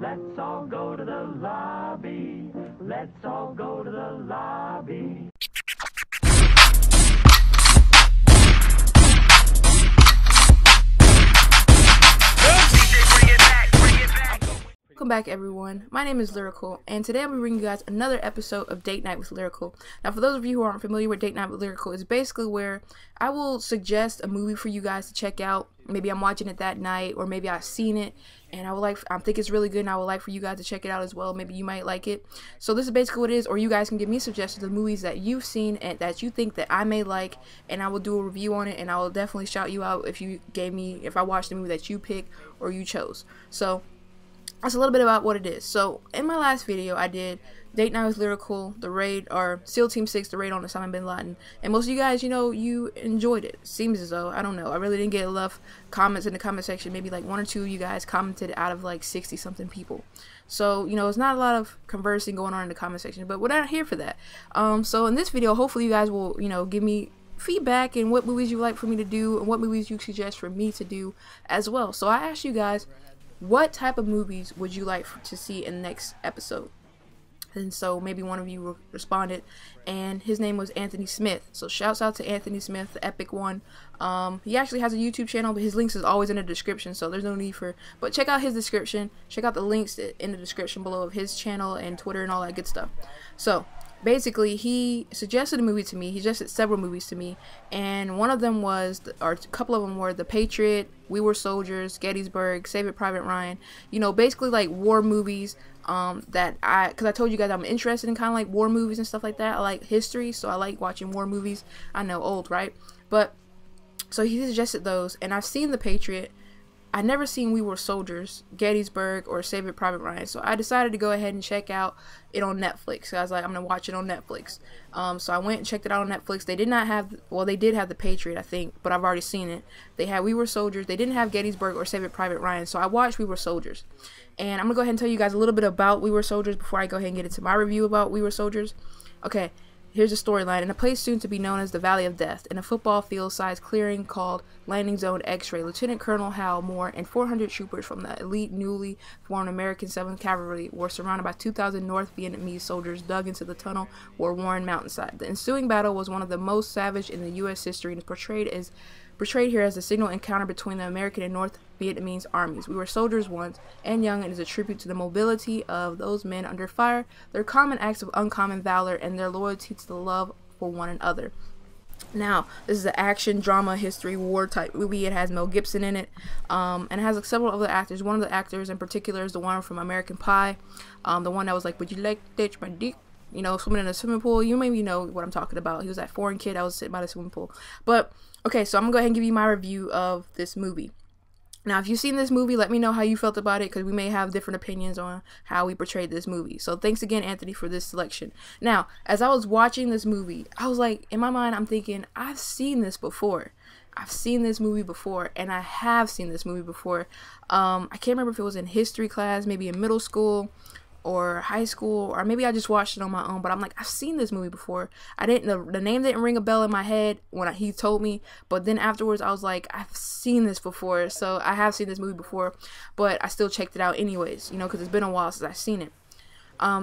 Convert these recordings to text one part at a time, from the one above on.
Let's all go to the lobby. Let's all go to the lobby. Welcome back, everyone. My name is Lyrical, and today I'm bringing you guys another episode of Date Night with Lyrical. Now, for those of you who aren't familiar with Date Night with Lyrical, it's basically where I will suggest a movie for you guys to check out. Maybe I'm watching it that night, or maybe I've seen it, and I think it's really good, and I would like for you guys to check it out as well. Maybe you might like it. So this is basically what it is, or you guys can give me suggestions of movies that you've seen and that you think that I may like, and I will do a review on it, and I will definitely shout you out if I watched the movie that you picked or you chose. So that's a little bit about what it is. So in my last video, I did Date Night with Lyrical, the raid, or SEAL Team 6, the raid on Osama bin Laden, and most of you guys, you enjoyed it. Seems as though, I don't know, I really didn't get enough comments in the comment section. Maybe like one or two of you guys commented out of like 60 something people. So it's not a lot of conversing going on in the comment section, but we're not here for that. So in this video, hopefully you guys will give me feedback and what movies you like for me to do and what movies you suggest for me to do as well. So I asked you guys, what type of movies would you like to see in the next episode? And so maybe one of you responded, and his name was Anthony Smith. So shouts out to Anthony Smith, the epic one. He actually has a YouTube channel, but his links is always in the description, so there's no need but check out his description. Check out the links in the description below of his channel and Twitter and all that good stuff. So basically, he suggested a movie to me. He suggested several movies to me, and one of them was, or a couple of them were, The Patriot, We Were Soldiers, Gettysburg, Saving Private Ryan. Basically like war movies. Because I told you guys I'm interested in kind of like war movies and stuff like that. I like history, so I like watching war movies. I know, old, right? But so he suggested those, and I've seen The Patriot. I never seen We Were Soldiers, Gettysburg, or Saving Private Ryan, so I decided to go ahead and check out it on Netflix. So I was like, I'm gonna watch it on Netflix. So I went and checked it out on Netflix. They did not have, well, they did have The Patriot, I think, but I've already seen it. They had We Were Soldiers. They didn't have Gettysburg or Saving Private Ryan, so I watched We Were Soldiers. And I'm gonna go ahead and tell you guys a little bit about We Were Soldiers before I go ahead and get into my review about We Were Soldiers. Okay. Here's the storyline. In a place soon to be known as the Valley of Death, in a football field-sized clearing called Landing Zone X-Ray, Lieutenant Colonel Hal Moore and 400 troopers from the elite newly formed American 7th Cavalry were surrounded by 2,000 North Vietnamese soldiers dug into the tunnel or Warren mountainside. The ensuing battle was one of the most savage in the U.S. history and is portrayed here as a signal encounter between the American and North Vietnamese armies. We were soldiers once and young, and is a tribute to the mobility of those men under fire, their common acts of uncommon valor, and their loyalty to the love for one another. Now, this is an action, drama, history, war type movie. It has Mel Gibson in it, and it has like several other actors. One of the actors in particular is the one from American Pie, the one that was like, "Would you like to touch my dick?" Swimming in a swimming pool. You maybe know what I'm talking about. He was that foreign kid that was sitting by the swimming pool. But okay, so I'm gonna go ahead and give you my review of this movie. Now, if you've seen this movie, let me know how you felt about it, because we may have different opinions on how we portrayed this movie. So thanks again, Anthony, for this selection. Now, as I was watching this movie, I was like, in my mind, I'm thinking, I've seen this before. I've seen this movie before, and I have seen this movie before. I can't remember if it was in history class, maybe in middle school, or high school, or maybe I just watched it on my own, but I'm like, I've seen this movie before. The name didn't ring a bell in my head when he told me, but then afterwards I was like, I've seen this before. So I have seen this movie before, but I still checked it out anyways, because it's been a while since I've seen it.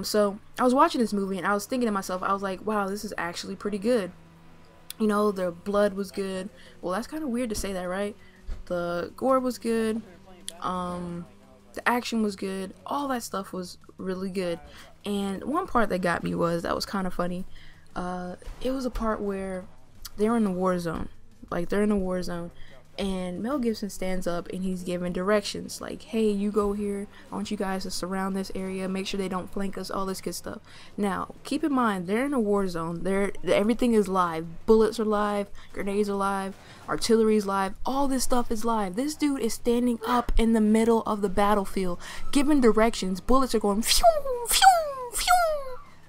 So I was watching this movie and I was thinking to myself, I was like, wow, this is actually pretty good. The blood was good. Well, that's kind of weird to say that, right? The gore was good. The action was good. All that stuff was really good. And one part that got me that was kind of funny. It was a part where they're in the war zone. Like, they're in the war zone. And Mel Gibson stands up and he's giving directions. Like, hey, you go here. I want you guys to surround this area. Make sure they don't flank us. All this good stuff. Now, keep in mind, they're in a war zone. Everything is live. Bullets are live. Grenades are live. Artillery is live. All this stuff is live. This dude is standing up in the middle of the battlefield, giving directions. Bullets are going phew, phew, phew.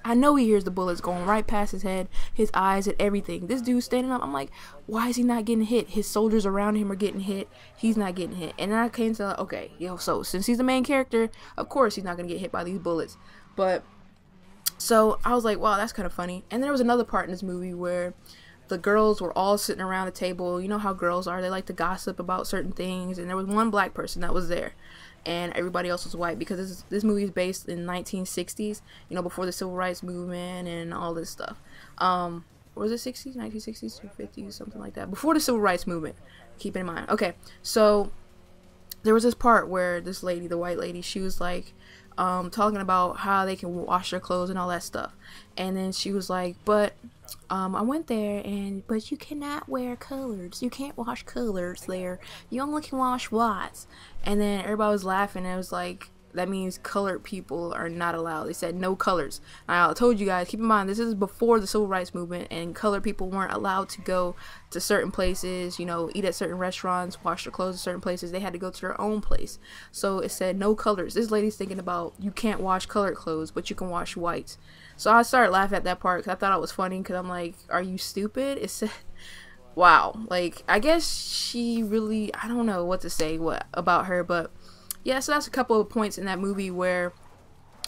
I know he hears the bullets going right past his head, his eyes, and everything. This dude's standing up. I'm like, why is he not getting hit? His soldiers around him are getting hit. He's not getting hit. And then I came to, okay, so since he's the main character, of course he's not going to get hit by these bullets. But, so I was like, wow, that's kind of funny. And there was another part in this movie where the girls were all sitting around a table. You know how girls are. They like to gossip about certain things. And there was one black person that was there. and everybody else was white, because this movie is based in 1960s, you know, before the civil rights movement and all this stuff. Or was it 60s, 1960s to 50s, something like that, before the civil rights movement, keep it in mind. Okay, so there was this part where this lady, the white lady, she was like talking about how they can wash their clothes and all that stuff, and then she was like, but I went there, but you cannot wear colors, you can't wash colors there, you only can wash whites. And then everybody was laughing, and it was like, that means colored people are not allowed. They said no colors. Now, I told you guys, keep in mind, this is before the civil rights movement, and colored people weren't allowed to go to certain places, you know, eat at certain restaurants, wash their clothes at certain places. They had to go to their own place. So it said no colors. This lady's thinking about, you can't wash colored clothes, but you can wash whites. So I started laughing at that part because I thought it was funny, because I'm like, are you stupid? It said, wow. Like, I guess she really, I don't know what to say about her, but yeah, so that's a couple of points in that movie where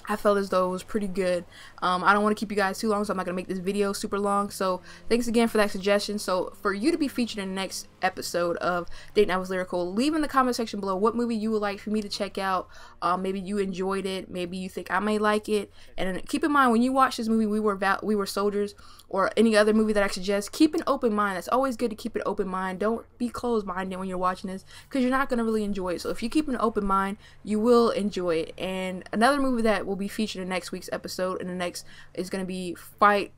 I felt as though it was pretty good. I don't want to keep you guys too long, so I'm not going to make this video super long. So thanks again for that suggestion. So for you to be featured in the next episode of Date Night with Lyrical, leave in the comment section below what movie you would like for me to check out. Maybe you enjoyed it. Maybe you think I may like it. And keep in mind, when you watch this movie, We Were Soldiers, or any other movie that I suggest, keep an open mind. It's always good to keep an open mind. Don't be closed-minded when you're watching this, because you're not going to really enjoy it. So if you keep an open mind, you will enjoy it. And another movie that will be featured in next week's episode, and the next, is going to be Fire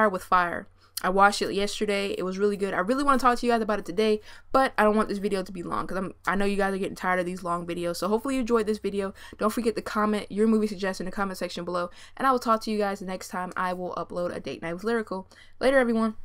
with Fire. I watched it yesterday. It was really good. I really want to talk to you guys about it today, but I don't want this video to be long, because I know you guys are getting tired of these long videos. So hopefully you enjoyed this video. Don't forget to comment your movie suggestion in the comment section below, and I will talk to you guys the next time I will upload a Date Night with Lyrical. Later, everyone.